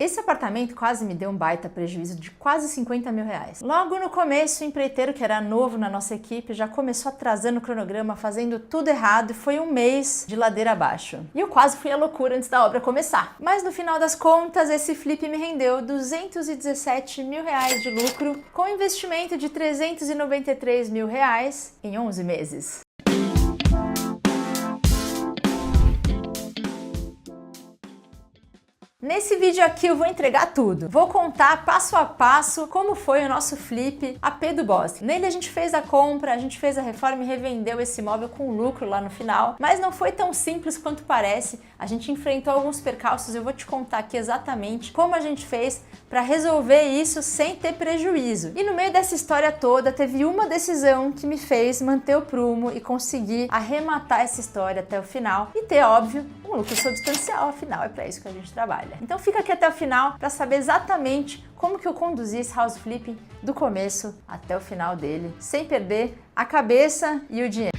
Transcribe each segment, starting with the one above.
Esse apartamento quase me deu um baita prejuízo de quase 50 mil reais. Logo no começo, o empreiteiro, que era novo na nossa equipe, já começou atrasando o cronograma, fazendo tudo errado, e foi um mês de ladeira abaixo. E eu quase fui à loucura antes da obra começar. Mas no final das contas, esse flip me rendeu 217 mil reais de lucro, com investimento de 393 mil reais em 11 meses. Nesse vídeo aqui eu vou entregar tudo. Vou contar passo a passo como foi o nosso flip AP do Bosque. Nele a gente fez a compra, a gente fez a reforma e revendeu esse imóvel com lucro lá no final, mas não foi tão simples quanto parece. A gente enfrentou alguns percalços e eu vou te contar aqui exatamente como a gente fez para resolver isso sem ter prejuízo. E no meio dessa história toda teve uma decisão que me fez manter o prumo e conseguir arrematar essa história até o final e ter, óbvio, um lucro substancial, afinal é para isso que a gente trabalha. Então fica aqui até o final para saber exatamente como que eu conduzi esse house flipping do começo até o final dele, sem perder a cabeça e o dinheiro.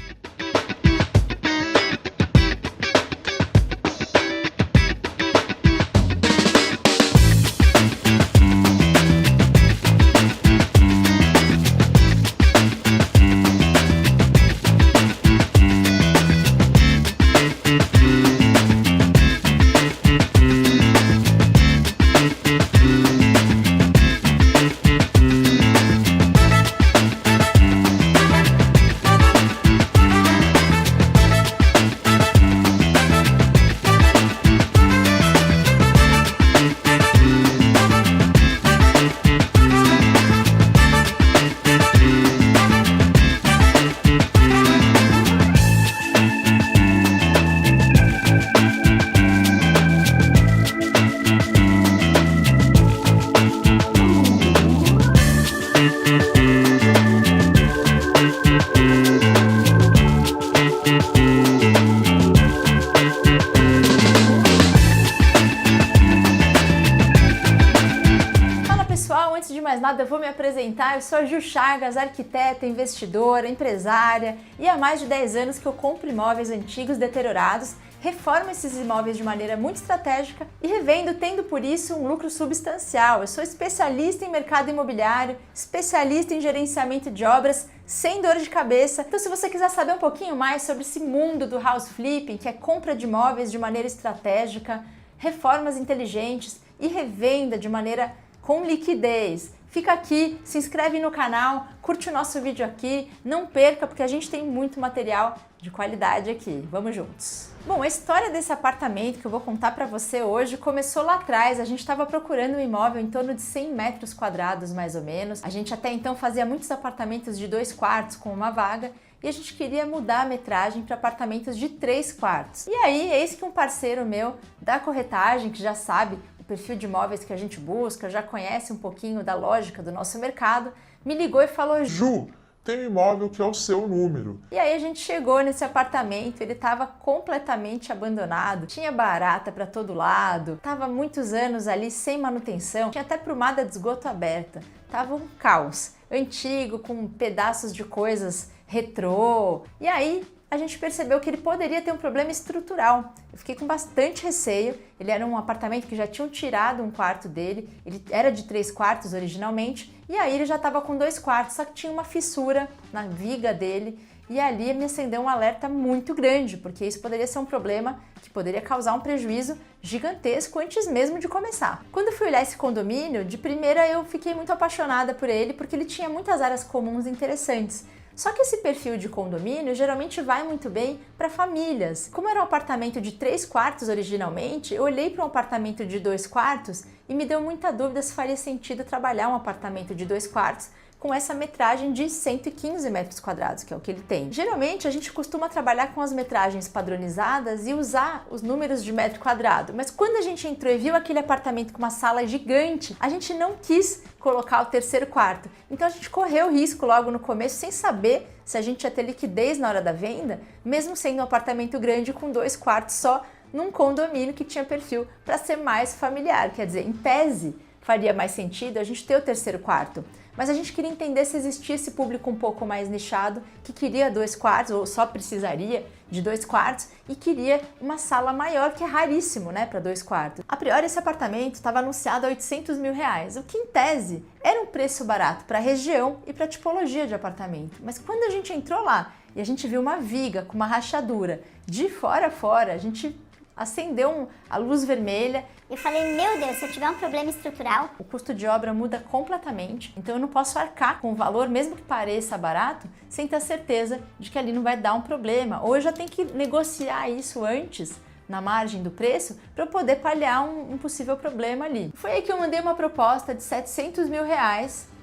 Antes de mais nada, eu vou me apresentar. Eu sou a Ju Chagas, arquiteta, investidora, empresária, e há mais de 10 anos que eu compro imóveis antigos deteriorados, reformo esses imóveis de maneira muito estratégica e revendo, tendo por isso um lucro substancial. Eu sou especialista em mercado imobiliário, especialista em gerenciamento de obras, sem dor de cabeça. Então, se você quiser saber um pouquinho mais sobre esse mundo do house flipping, que é compra de imóveis de maneira estratégica, reformas inteligentes e revenda de maneira com liquidez, fica aqui, se inscreve no canal, curte o nosso vídeo aqui, não perca porque a gente tem muito material de qualidade aqui. Vamos juntos! Bom, a história desse apartamento que eu vou contar para você hoje começou lá atrás. A gente estava procurando um imóvel em torno de 100 metros quadrados mais ou menos. A gente até então fazia muitos apartamentos de 2 quartos com uma vaga e a gente queria mudar a metragem para apartamentos de 3 quartos. E aí, eis que um parceiro meu da corretagem, que já sabe perfil de imóveis que a gente busca, já conhece um pouquinho da lógica do nosso mercado, me ligou e falou: Ju, tem um imóvel que é o seu número. E aí a gente chegou nesse apartamento, ele estava completamente abandonado, tinha barata para todo lado, estava muitos anos ali sem manutenção, tinha até prumada de esgoto aberta, estava um caos, antigo, com pedaços de coisas retrô. E aí a gente percebeu que ele poderia ter um problema estrutural. Eu fiquei com bastante receio. Ele era um apartamento que já tinham tirado um quarto dele, ele era de 3 quartos originalmente, e aí ele já estava com 2 quartos, só que tinha uma fissura na viga dele, e ali me acendeu um alerta muito grande, porque isso poderia ser um problema que poderia causar um prejuízo gigantesco antes mesmo de começar. Quando eu fui olhar esse condomínio, de primeira eu fiquei muito apaixonada por ele, porque ele tinha muitas áreas comuns interessantes. Só que esse perfil de condomínio geralmente vai muito bem para famílias. Como era um apartamento de 3 quartos originalmente, eu olhei para um apartamento de 2 quartos e me deu muita dúvida se faria sentido trabalhar um apartamento de 2 quartos com essa metragem de 115 metros quadrados, que é o que ele tem. Geralmente a gente costuma trabalhar com as metragens padronizadas e usar os números de metro quadrado, mas quando a gente entrou e viu aquele apartamento com uma sala gigante, a gente não quis colocar o 3º quarto. Então a gente correu o risco logo no começo, sem saber se a gente ia ter liquidez na hora da venda, mesmo sendo um apartamento grande com 2 quartos só, num condomínio que tinha perfil para ser mais familiar. Quer dizer, em tese, faria mais sentido a gente ter o terceiro quarto. Mas a gente queria entender se existia esse público um pouco mais nichado, que queria 2 quartos, ou só precisaria de 2 quartos, e queria uma sala maior, que é raríssimo, né, para 2 quartos. A priori, esse apartamento estava anunciado a R$800 mil, o que, em tese, era um preço barato para a região e para a tipologia de apartamento. Mas quando a gente entrou lá e a gente viu uma viga com uma rachadura de fora a fora, a gente acendeu a luz vermelha. Eu falei, meu Deus, se eu tiver um problema estrutural... O custo de obra muda completamente, então eu não posso arcar com o valor, mesmo que pareça barato, sem ter certeza de que ali não vai dar um problema. Ou eu já tenho que negociar isso antes, na margem do preço, para eu poder paliar um possível problema ali. Foi aí que eu mandei uma proposta de R$700 mil,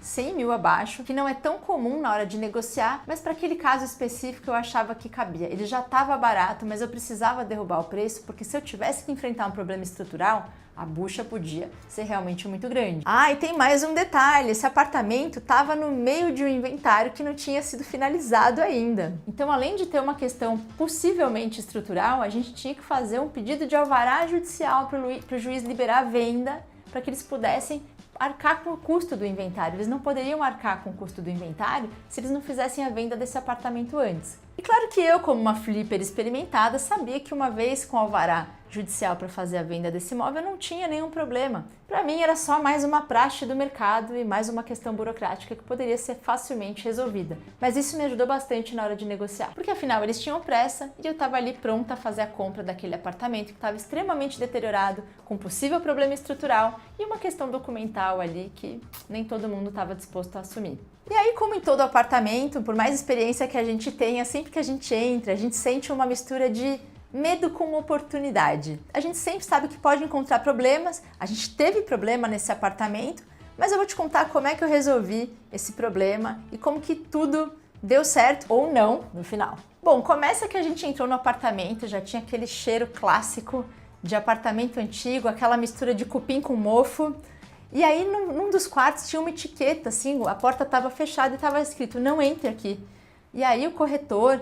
100 mil abaixo, que não é tão comum na hora de negociar, mas para aquele caso específico eu achava que cabia. Ele já estava barato, mas eu precisava derrubar o preço, porque se eu tivesse que enfrentar um problema estrutural, a bucha podia ser realmente muito grande. Ah, e tem mais um detalhe, esse apartamento estava no meio de um inventário que não tinha sido finalizado ainda. Então, além de ter uma questão possivelmente estrutural, a gente tinha que fazer um pedido de alvará judicial para o juiz liberar a venda, para que eles pudessem arcar com o custo do inventário. Eles não poderiam arcar com o custo do inventário se eles não fizessem a venda desse apartamento antes. E claro que eu, como uma flipper experimentada, sabia que uma vez com alvará judicial para fazer a venda desse imóvel não tinha nenhum problema. Para mim era só mais uma praxe do mercado e mais uma questão burocrática que poderia ser facilmente resolvida. Mas isso me ajudou bastante na hora de negociar, porque afinal eles tinham pressa e eu estava ali pronta a fazer a compra daquele apartamento que estava extremamente deteriorado, com possível problema estrutural e uma questão documental ali que nem todo mundo estava disposto a assumir. E aí, como em todo apartamento, por mais experiência que a gente tenha, sempre que a gente entra, a gente sente uma mistura de medo com oportunidade. A gente sempre sabe que pode encontrar problemas, a gente teve problema nesse apartamento, mas eu vou te contar como é que eu resolvi esse problema e como que tudo deu certo ou não no final. Bom, começa que a gente entrou no apartamento, já tinha aquele cheiro clássico de apartamento antigo, aquela mistura de cupim com mofo. E aí, num dos quartos tinha uma etiqueta, assim, a porta estava fechada e estava escrito, não entre aqui. E aí o corretor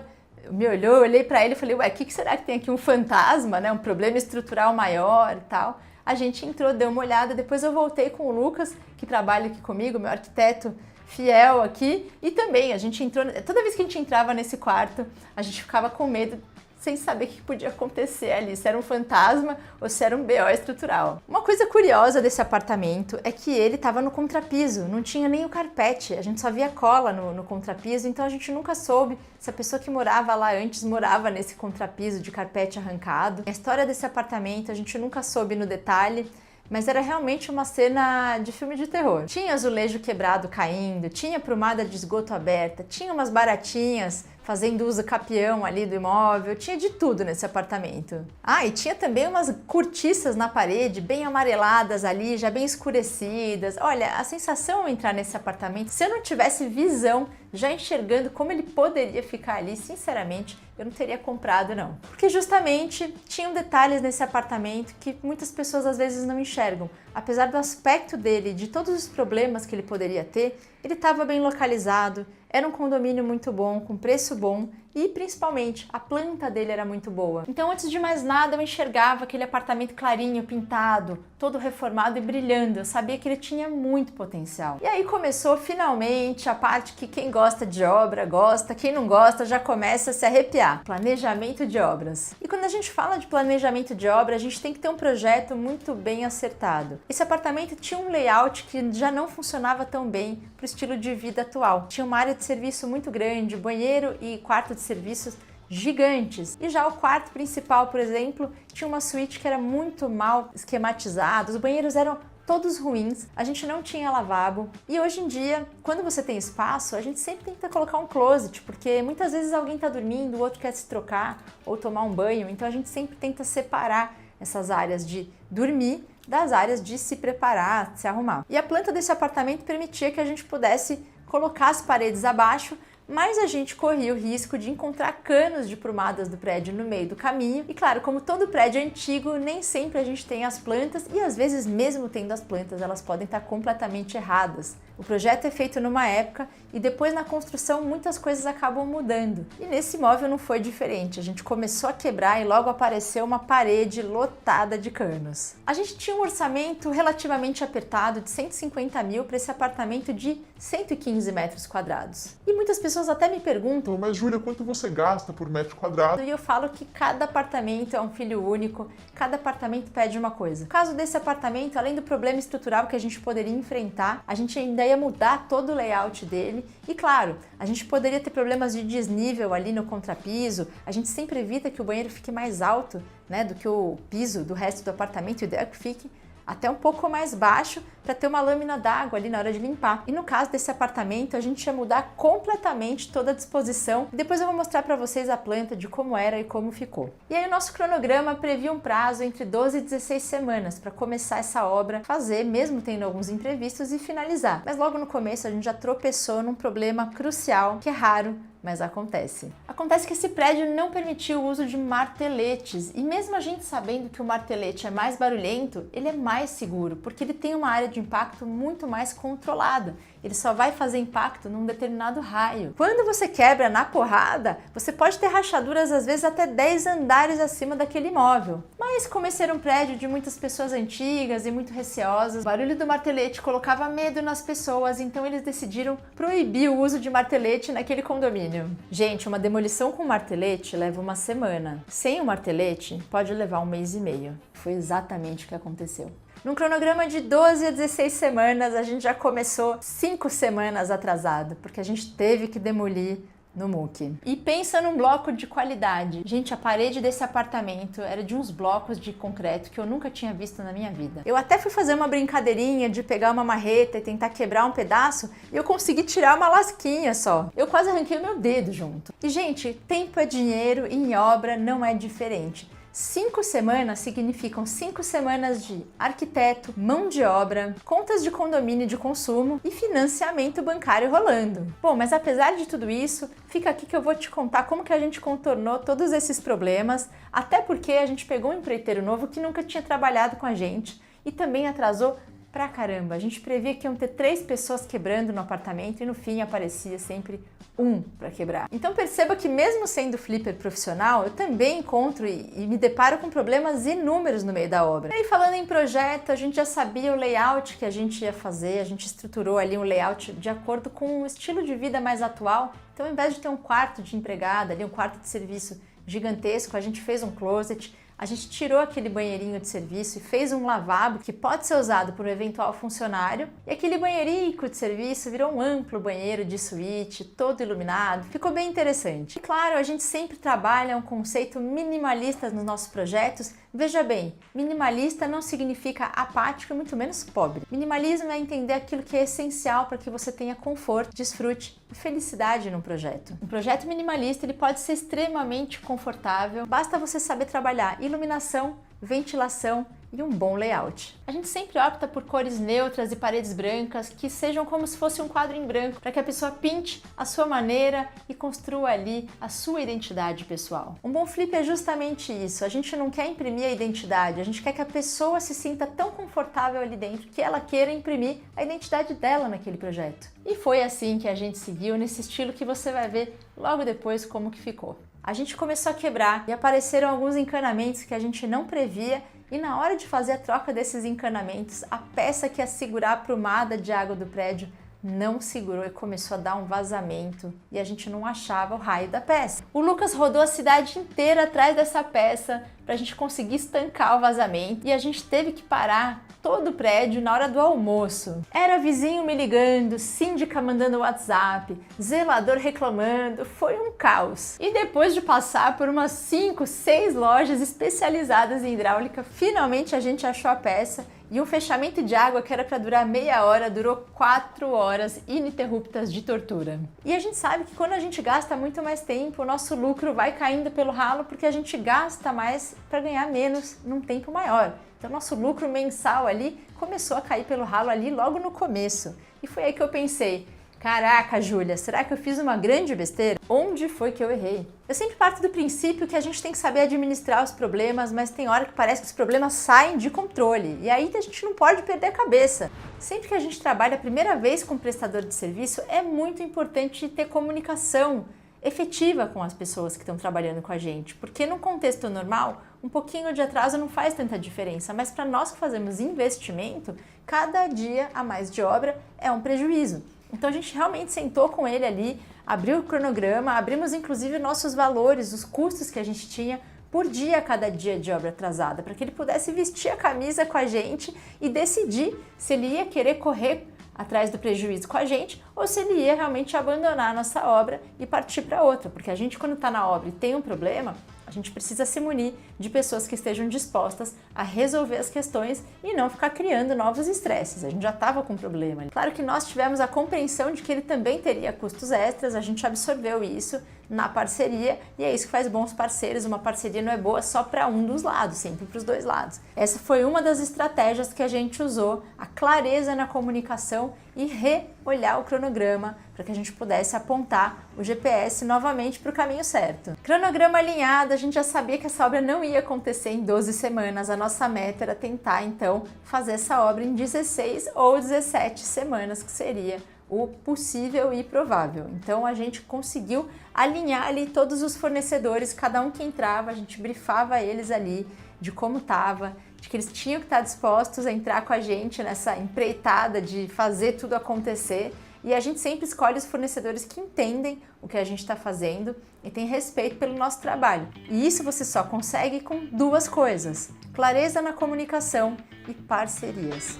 me olhou, eu olhei para ele e falei, ué, o que será que tem aqui? Um fantasma, né? Um problema estrutural maior e tal. A gente entrou, deu uma olhada, depois eu voltei com o Lucas, que trabalha aqui comigo, meu arquiteto fiel aqui, e também a gente entrou, toda vez que a gente entrava nesse quarto, a gente ficava com medo, sem saber o que podia acontecer ali, se era um fantasma ou se era um BO estrutural. Uma coisa curiosa desse apartamento é que ele estava no contrapiso, não tinha nem o carpete, a gente só via cola no contrapiso, então a gente nunca soube se a pessoa que morava lá antes morava nesse contrapiso de carpete arrancado. A história desse apartamento a gente nunca soube no detalhe, mas era realmente uma cena de filme de terror. Tinha azulejo quebrado caindo, tinha prumada de esgoto aberta, tinha umas baratinhas fazendo uso capião ali do imóvel, tinha de tudo nesse apartamento. Ah, e tinha também umas cortiças na parede, bem amareladas ali, já bem escurecidas. Olha, a sensação ao entrar nesse apartamento, se eu não tivesse visão, já enxergando como ele poderia ficar ali, sinceramente, eu não teria comprado não. Porque justamente tinham detalhes nesse apartamento que muitas pessoas às vezes não enxergam. Apesar do aspecto dele, de todos os problemas que ele poderia ter, ele estava bem localizado, era um condomínio muito bom, com preço bom e, principalmente, a planta dele era muito boa. Então, antes de mais nada, eu enxergava aquele apartamento clarinho, pintado, todo reformado e brilhando. Eu sabia que ele tinha muito potencial. E aí começou, finalmente, a parte que quem gosta de obra gosta, quem não gosta já começa a se arrepiar. Planejamento de obras. E quando a gente fala de planejamento de obra, a gente tem que ter um projeto muito bem acertado. Esse apartamento tinha um layout que já não funcionava tão bem para o estilo de vida atual. Tinha uma área de serviço muito grande, banheiro e quarto de serviços gigantes. E já o quarto principal, por exemplo, tinha uma suíte que era muito mal esquematizada, os banheiros eram todos ruins, a gente não tinha lavabo. E hoje em dia, quando você tem espaço, a gente sempre tenta colocar um closet, porque muitas vezes alguém está dormindo, o outro quer se trocar ou tomar um banho, então a gente sempre tenta separar essas áreas de dormir das áreas de se preparar, se arrumar. E a planta desse apartamento permitia que a gente pudesse colocar as paredes abaixo, mas a gente corria o risco de encontrar canos de prumadas do prédio no meio do caminho. E claro, como todo prédio é antigo, nem sempre a gente tem as plantas e às vezes mesmo tendo as plantas, elas podem estar completamente erradas. O projeto é feito numa época e depois na construção muitas coisas acabam mudando. E nesse imóvel não foi diferente. A gente começou a quebrar e logo apareceu uma parede lotada de canos. A gente tinha um orçamento relativamente apertado de 150 mil para esse apartamento de 115 metros quadrados. E muitas pessoas até me perguntam: Mas Júlia, quanto você gasta por metro quadrado? e eu falo que cada apartamento é um filho único, cada apartamento pede uma coisa. No caso desse apartamento, além do problema estrutural que a gente poderia enfrentar, a gente ainda ia mudar todo o layout dele e, claro, a gente poderia ter problemas de desnível ali no contrapiso. A gente sempre evita que o banheiro fique mais alto, né, do que o piso do resto do apartamento, o ideal é que fique até um pouco mais baixo para ter uma lâmina d'água ali na hora de limpar. E no caso desse apartamento, a gente ia mudar completamente toda a disposição. E depois eu vou mostrar para vocês a planta de como era e como ficou. E aí o nosso cronograma previa um prazo entre 12 e 16 semanas para começar essa obra, fazer, mesmo tendo alguns imprevistos, e finalizar. Mas logo no começo a gente já tropeçou num problema crucial, que é raro, mas acontece. Acontece que esse prédio não permitia o uso de marteletes, e mesmo a gente sabendo que o martelete é mais barulhento, ele é mais seguro, porque ele tem uma área de impacto muito mais controlada. Ele só vai fazer impacto num determinado raio. Quando você quebra na porrada, você pode ter rachaduras às vezes até 10 andares acima daquele imóvel. Mas como esse era um prédio de muitas pessoas antigas e muito receosas, o barulho do martelete colocava medo nas pessoas, então eles decidiram proibir o uso de martelete naquele condomínio. Gente, uma demolição com martelete leva uma semana. Sem o martelete, pode levar um mês e meio. Foi exatamente o que aconteceu. Num cronograma de 12 a 16 semanas, a gente já começou 5 semanas atrasado, porque a gente teve que demolir no MUC. E pensa num bloco de qualidade. Gente, a parede desse apartamento era de uns blocos de concreto que eu nunca tinha visto na minha vida. Eu até fui fazer uma brincadeirinha de pegar uma marreta e tentar quebrar um pedaço e eu consegui tirar uma lasquinha só. Eu quase arranquei o meu dedo junto. E, gente, tempo é dinheiro e em obra não é diferente. 5 semanas significam 5 semanas de arquiteto, mão de obra, contas de condomínio de consumo e financiamento bancário rolando. Bom, mas apesar de tudo isso, fica aqui que eu vou te contar como que a gente contornou todos esses problemas, até porque a gente pegou um empreiteiro novo que nunca tinha trabalhado com a gente e também atrasou pra caramba. A gente previa que iam ter 3 pessoas quebrando no apartamento e no fim aparecia sempre um para quebrar. Então perceba que mesmo sendo flipper profissional, eu também encontro e me deparo com problemas inúmeros no meio da obra. E aí, falando em projeto, a gente já sabia o layout que a gente ia fazer, a gente estruturou ali um layout de acordo com o estilo de vida mais atual. Então, ao invés de ter um quarto de empregada, ali um quarto de serviço gigantesco, a gente fez um closet. A gente tirou aquele banheirinho de serviço e fez um lavabo que pode ser usado por um eventual funcionário. E aquele banheirico de serviço virou um amplo banheiro de suíte, todo iluminado. Ficou bem interessante. E claro, a gente sempre trabalha um conceito minimalista nos nossos projetos. Veja bem, minimalista não significa apático e muito menos pobre. Minimalismo é entender aquilo que é essencial para que você tenha conforto, desfrute e felicidade num projeto. Um projeto minimalista ele pode ser extremamente confortável, basta você saber trabalhar iluminação, ventilação e um bom layout. A gente sempre opta por cores neutras e paredes brancas que sejam como se fosse um quadro em branco, para que a pessoa pinte a sua maneira e construa ali a sua identidade pessoal. Um bom flip é justamente isso. A gente não quer imprimir a identidade, a gente quer que a pessoa se sinta tão confortável ali dentro que ela queira imprimir a identidade dela naquele projeto. E foi assim que a gente seguiu, nesse estilo que você vai ver logo depois como que ficou. A gente começou a quebrar e apareceram alguns encanamentos que a gente não previa, e na hora de fazer a troca desses encanamentos, a peça que ia segurar a prumada de água do prédio não segurou e começou a dar um vazamento e a gente não achava o raio da peça. O Lucas rodou a cidade inteira atrás dessa peça para a gente conseguir estancar o vazamento e a gente teve que parar todo o prédio na hora do almoço. Era vizinho me ligando, síndica mandando WhatsApp, zelador reclamando, foi um caos. E depois de passar por umas 5, 6 lojas especializadas em hidráulica, finalmente a gente achou a peça. E um fechamento de água que era para durar meia hora, durou 4 horas ininterruptas de tortura. E a gente sabe que quando a gente gasta muito mais tempo, o nosso lucro vai caindo pelo ralo porque a gente gasta mais para ganhar menos num tempo maior. Então nosso lucro mensal ali começou a cair pelo ralo ali logo no começo. E foi aí que eu pensei, Caraca, Júlia, será que eu fiz uma grande besteira? Onde foi que eu errei? Eu sempre parto do princípio que a gente tem que saber administrar os problemas, mas tem hora que parece que os problemas saem de controle e aí a gente não pode perder a cabeça. Sempre que a gente trabalha a primeira vez com um prestador de serviço, é muito importante ter comunicação efetiva com as pessoas que estão trabalhando com a gente, porque no contexto normal, um pouquinho de atraso não faz tanta diferença, mas para nós que fazemos investimento, cada dia a mais de obra é um prejuízo. Então a gente realmente sentou com ele ali, abriu o cronograma, abrimos inclusive nossos valores, os custos que a gente tinha por dia a cada dia de obra atrasada, para que ele pudesse vestir a camisa com a gente e decidir se ele ia querer correr atrás do prejuízo com a gente ou se ele ia realmente abandonar a nossa obra e partir para outra, porque a gente quando está na obra e tem um problema, a gente precisa se munir de pessoas que estejam dispostas a resolver as questões e não ficar criando novos estresses. A gente já estava com um problema. Claro que nós tivemos a compreensão de que ele também teria custos extras, a gente absorveu isso na parceria e é isso que faz bons parceiros. Uma parceria não é boa só para um dos lados, sempre para os dois lados. Essa foi uma das estratégias que a gente usou, a clareza na comunicação e reolhar o cronograma para que a gente pudesse apontar o GPS novamente para o caminho certo. Cronograma alinhado, a gente já sabia que essa obra não ia acontecer em 12 semanas, a nossa meta era tentar então fazer essa obra em 16 ou 17 semanas, que seria o possível e provável. Então a gente conseguiu alinhar ali todos os fornecedores, cada um que entrava, a gente brifava eles ali de como estava, de que eles tinham que estar dispostos a entrar com a gente nessa empreitada de fazer tudo acontecer. E a gente sempre escolhe os fornecedores que entendem o que a gente está fazendo e tem respeito pelo nosso trabalho. E isso você só consegue com duas coisas: clareza na comunicação e parcerias.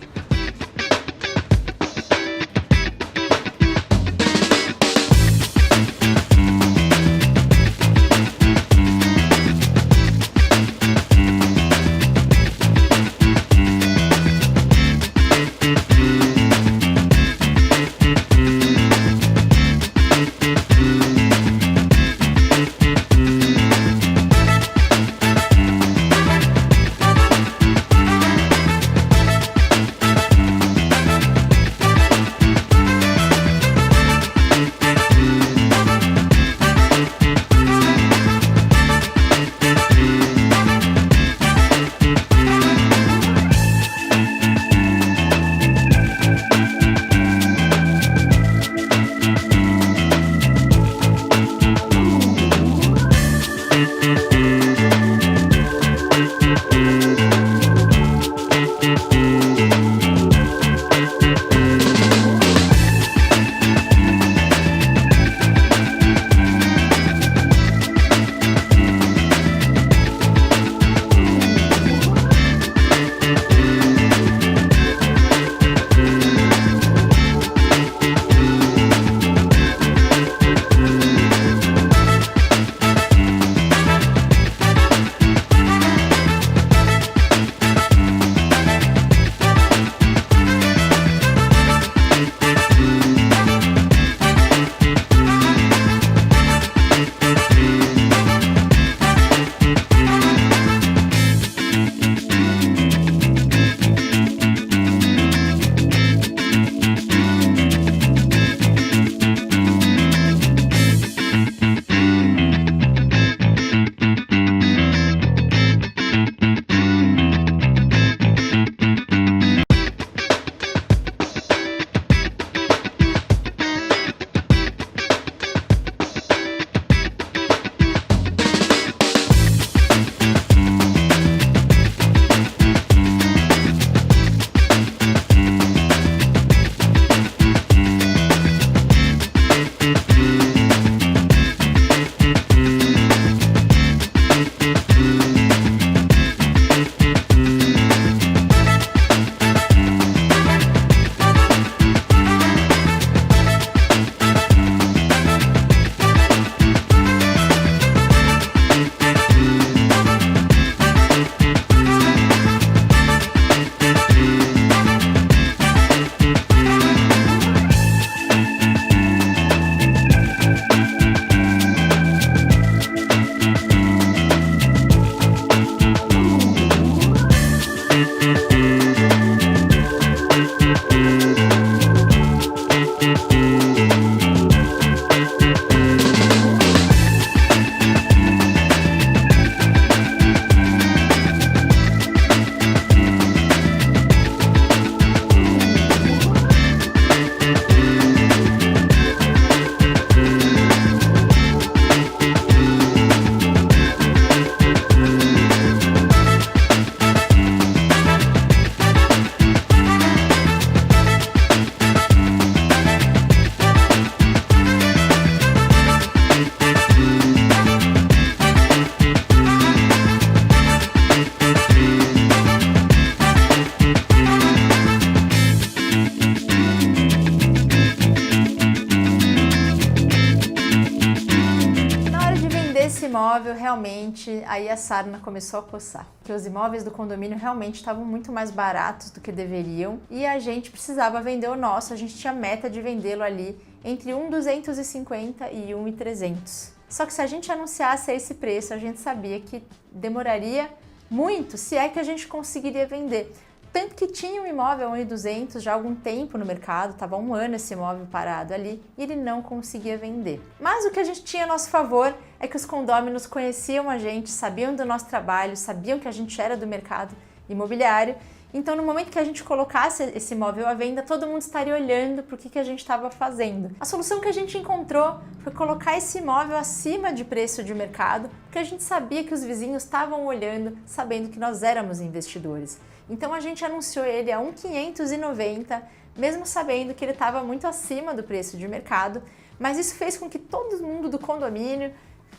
imóvel, realmente, aí a sarna começou a coçar. Porque os imóveis do condomínio realmente estavam muito mais baratos do que deveriam e a gente precisava vender o nosso, a gente tinha meta de vendê-lo ali entre 1.250 e 1.300. Só que se a gente anunciasse a esse preço, a gente sabia que demoraria muito, se é que a gente conseguiria vender. Tanto que tinha um imóvel a 1.200 já há algum tempo no mercado, estava 1 ano esse imóvel parado ali e ele não conseguia vender. Mas o que a gente tinha a nosso favor é que os condôminos conheciam a gente, sabiam do nosso trabalho, sabiam que a gente era do mercado imobiliário. Então, no momento que a gente colocasse esse imóvel à venda, todo mundo estaria olhando para o que a gente estava fazendo. A solução que a gente encontrou foi colocar esse imóvel acima de preço de mercado, porque a gente sabia que os vizinhos estavam olhando, sabendo que nós éramos investidores. Então, a gente anunciou ele a 1.590, mesmo sabendo que ele estava muito acima do preço de mercado, mas isso fez com que todo mundo do condomínio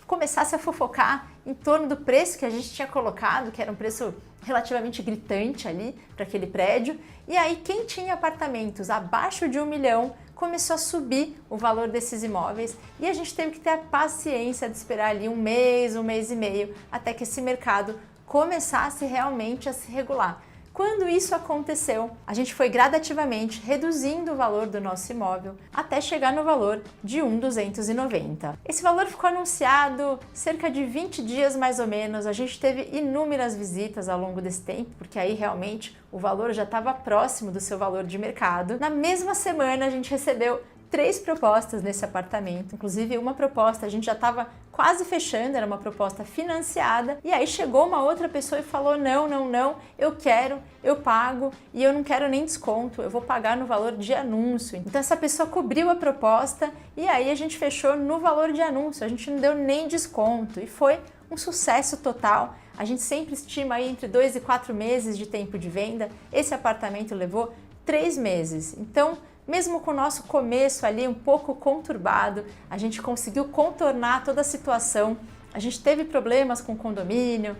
começasse a fofocar em torno do preço que a gente tinha colocado, que era um preço relativamente gritante ali para aquele prédio. E aí quem tinha apartamentos abaixo de 1 milhão começou a subir o valor desses imóveis e a gente teve que ter a paciência de esperar ali um mês e meio, até que esse mercado começasse realmente a se regular. Quando isso aconteceu, a gente foi gradativamente reduzindo o valor do nosso imóvel até chegar no valor de 1.290. Esse valor ficou anunciado cerca de 20 dias mais ou menos. A gente teve inúmeras visitas ao longo desse tempo, porque aí realmente o valor já estava próximo do seu valor de mercado. Na mesma semana a gente recebeu 3 propostas nesse apartamento, inclusive uma proposta a gente já estava quase fechando, era uma proposta financiada, e aí chegou uma outra pessoa e falou: não, eu quero, eu pago e eu não quero nem desconto, eu vou pagar no valor de anúncio. Então essa pessoa cobriu a proposta e aí a gente fechou no valor de anúncio, a gente não deu nem desconto e foi um sucesso total. A gente sempre estima aí entre 2 e 4 meses de tempo de venda, esse apartamento levou 3 meses, então mesmo com o nosso começo ali um pouco conturbado, a gente conseguiu contornar toda a situação. A gente teve problemas com o condomínio,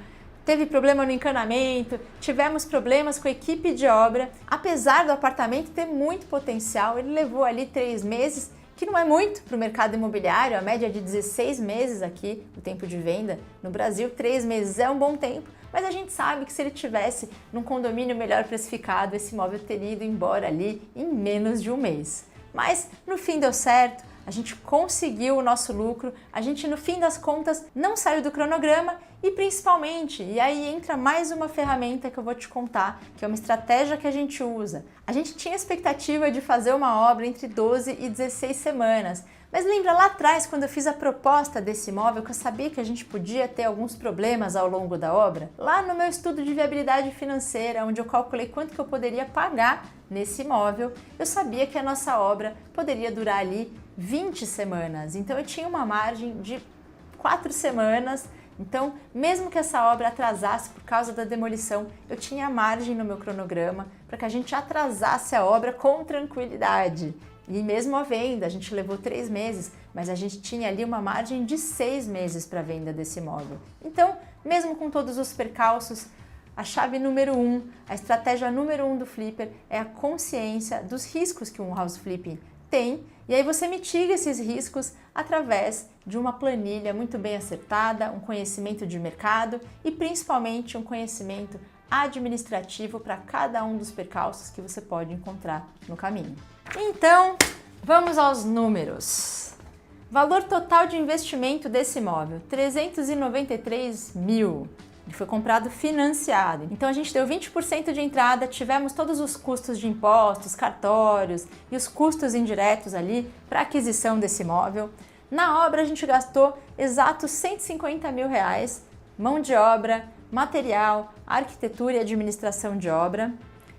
teve problema no encanamento, tivemos problemas com a equipe de obra. Apesar do apartamento ter muito potencial, ele levou ali 3 meses, que não é muito para o mercado imobiliário, a média é de 16 meses aqui, o tempo de venda. No Brasil, 3 meses é um bom tempo, mas a gente sabe que se ele tivesse num condomínio melhor precificado, esse imóvel teria ido embora ali em menos de um mês. Mas no fim deu certo, a gente conseguiu o nosso lucro, a gente no fim das contas não saiu do cronograma e principalmente, e aí entra mais uma ferramenta que eu vou te contar, que é uma estratégia que a gente usa. A gente tinha a expectativa de fazer uma obra entre 12 e 16 semanas, mas lembra lá atrás, quando eu fiz a proposta desse imóvel, que eu sabia que a gente podia ter alguns problemas ao longo da obra? Lá no meu estudo de viabilidade financeira, onde eu calculei quanto que eu poderia pagar nesse imóvel, eu sabia que a nossa obra poderia durar ali 20 semanas. Então eu tinha uma margem de 4 semanas. Então, mesmo que essa obra atrasasse por causa da demolição, eu tinha margem no meu cronograma para que a gente atrasasse a obra com tranquilidade. E mesmo a venda, a gente levou 3 meses, mas a gente tinha ali uma margem de 6 meses para a venda desse imóvel. Então, mesmo com todos os percalços, a chave número 1, a estratégia número 1 do Flipper é a consciência dos riscos que um house flipping tem, e aí você mitiga esses riscos através de uma planilha muito bem acertada, um conhecimento de mercado e principalmente um conhecimento administrativo para cada um dos percalços que você pode encontrar no caminho. Então, vamos aos números. Valor total de investimento desse imóvel, 393 mil. Ele foi comprado financiado. Então a gente deu 20% de entrada, tivemos todos os custos de impostos, cartórios e os custos indiretos ali para aquisição desse imóvel. Na obra a gente gastou exatos 150 mil reais, mão de obra, material, arquitetura e administração de obra.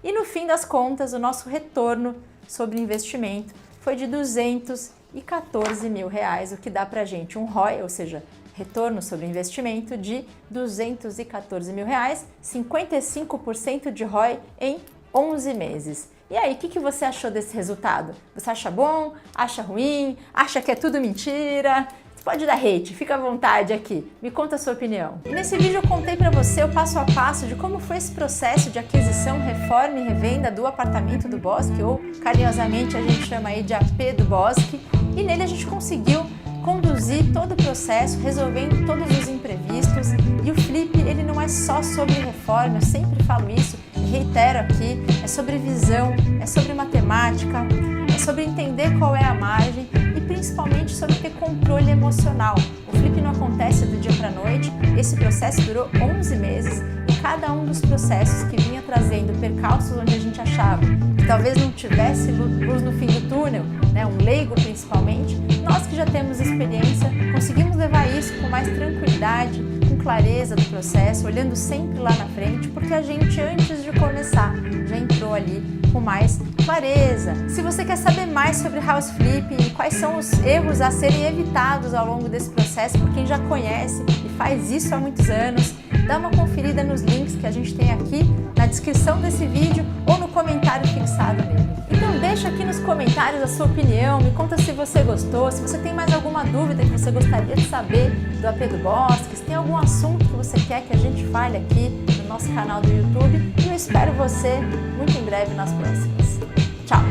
E no fim das contas, o nosso retorno sobre investimento foi de 214 mil reais, o que dá pra gente um ROI, ou seja, retorno sobre investimento de 214 mil reais, 55% de ROI em 11 meses. E aí, o que você achou desse resultado? Você acha bom? Acha ruim? Acha que é tudo mentira? Você pode dar hate, fica à vontade aqui, me conta a sua opinião. E nesse vídeo eu contei para você o passo a passo de como foi esse processo de aquisição, reforma e revenda do apartamento do Bosque, ou carinhosamente a gente chama aí de AP do Bosque, e nele a gente conseguiu conduzir todo o processo, resolvendo todos os imprevistos. E o Flip, ele não é só sobre reforma, eu sempre falo isso e reitero aqui, é sobre visão, é sobre matemática, é sobre entender qual é a margem e principalmente sobre ter controle emocional. O Flip não acontece do dia para a noite, esse processo durou 11 meses e cada um dos processos que vinha trazendo percalços onde a gente achava que talvez não tivesse luz no fim do túnel, né, um leigo principalmente, nós que já temos experiência conseguimos levar isso com mais tranquilidade, com clareza do processo, olhando sempre lá na frente, porque a gente antes de começar já entrou ali com mais clareza. Se você quer saber mais sobre House Flip e quais são os erros a serem evitados ao longo desse processo por quem já conhece e faz isso há muitos anos, dá uma conferida nos links que a gente tem aqui na descrição desse vídeo ou no comentário fixado nele. Então deixa aqui nos comentários a sua opinião, me conta se você gostou, se você tem mais alguma dúvida que você gostaria de saber do AP do Bosque, se tem algum assunto que você quer que a gente fale aqui no nosso canal do YouTube, e eu espero você muito em breve nas próximas. Tchau!